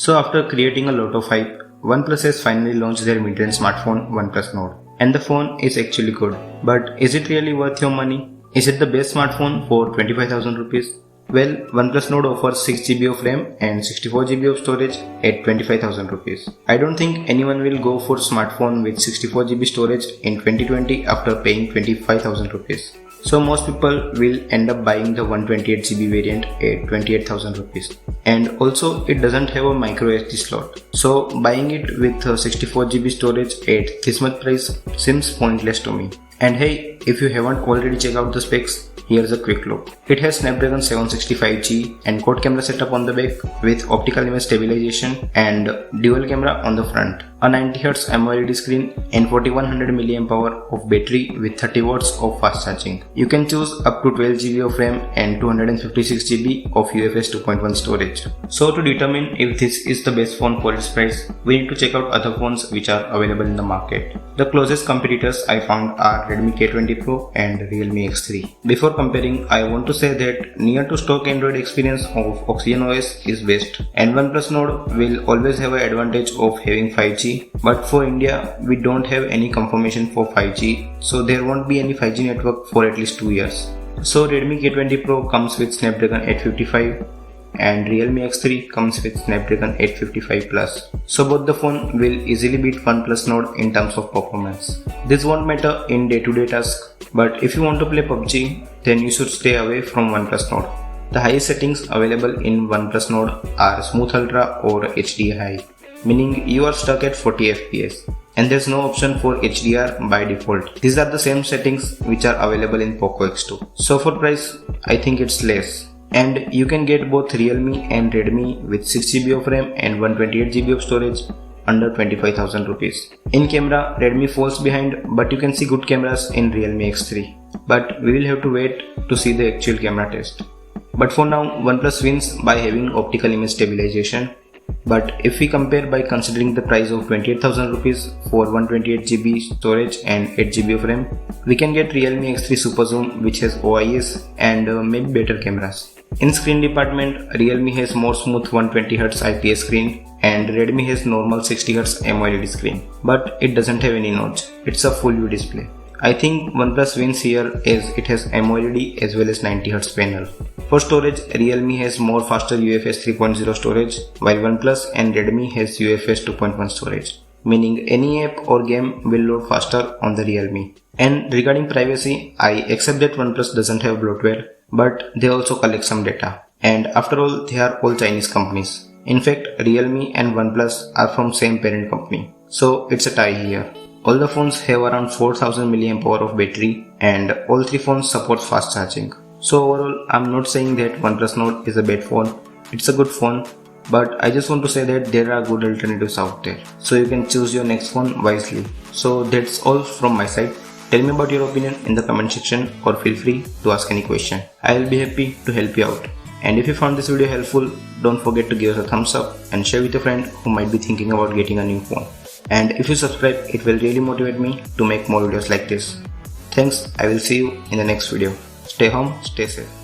So after creating a lot of hype, OnePlus has finally launched their mid-range smartphone OnePlus Nord. And the phone is actually good. But is it really worth your money? Is it the best smartphone for 25,000 rupees? Well, OnePlus Nord offers 6GB of RAM and 64GB of storage at 25,000 rupees. I don't think anyone will go for smartphone with 64GB storage in 2020 after paying 25,000 rupees. So most people will end up buying the 128GB variant at 28,000 rupees. And also it doesn't have a micro SD slot. So buying it with 64GB storage at this much price seems pointless to me. And hey, if you haven't already checked out the specs, here's a quick look. It has Snapdragon 765G and quad camera setup on the back with optical image stabilization and dual camera on the front. A 90Hz AMOLED screen and 4100 mAh of battery with 30 watts of fast charging. You can choose up to 12GB of RAM and 256GB of UFS 2.1 storage. So to determine if this is the best phone for its price, we need to check out other phones which are available in the market. The closest competitors I found are Redmi k20 Pro and Realme X3. Before comparing, I want to say that near to stock Android experience of Oxygen OS is best, and OnePlus Nord will always have an advantage of having 5G. But for India, we don't have any confirmation for 5G, so there won't be any 5G network for at least 2 years. So Redmi k20 Pro comes with Snapdragon 855 and Realme X3 comes with Snapdragon 855 Plus. So both the phone will easily beat OnePlus Nord in terms of performance. This won't matter in day-to-day tasks, but if you want to play Pubg, then you should stay away from OnePlus Nord. The highest settings available in OnePlus Nord are Smooth Ultra or HD High, meaning you are stuck at 40 FPS. And there's no option for HDR by default. These are the same settings which are available in Poco X2. So for price, I think it's less. And you can get both Realme and Redmi with 6GB of RAM and 128GB of storage under 25,000 rupees. In camera, Redmi falls behind, but you can see good cameras in Realme X3. But we will have to wait to see the actual camera test. But for now, OnePlus wins by having optical image stabilization. But if we compare by considering the price of 28,000 rupees for 128GB storage and 8GB of RAM, we can get Realme X3 Super Zoom which has OIS and maybe better cameras. In screen department, Realme has more smooth 120Hz IPS screen and Redmi has normal 60Hz AMOLED screen, but it doesn't have any notch. It's a full view display. I think OnePlus wins here as it has AMOLED as well as 90Hz panel. For storage, Realme has more faster UFS 3.0 storage, while OnePlus and Redmi has UFS 2.1 storage, meaning any app or game will load faster on the Realme. And regarding privacy, I accept that OnePlus doesn't have bloatware, but they also collect some data. And after all, they are all Chinese companies. In fact, Realme and OnePlus are from same parent company. So it's a tie here. All the phones have around 4000 mAh of battery and all three phones support fast charging. So overall, I'm not saying that OnePlus Nord is a bad phone. It's a good phone, but I just want to say that there are good alternatives out there. So you can choose your next phone wisely. So that's all from my side. Tell me about your opinion in the comment section or feel free to ask any question. I will be happy to help you out. And if you found this video helpful, don't forget to give us a thumbs up and share with a friend who might be thinking about getting a new phone. And if you subscribe, it will really motivate me to make more videos like this. Thanks, I will see you in the next video. Stay home, stay safe.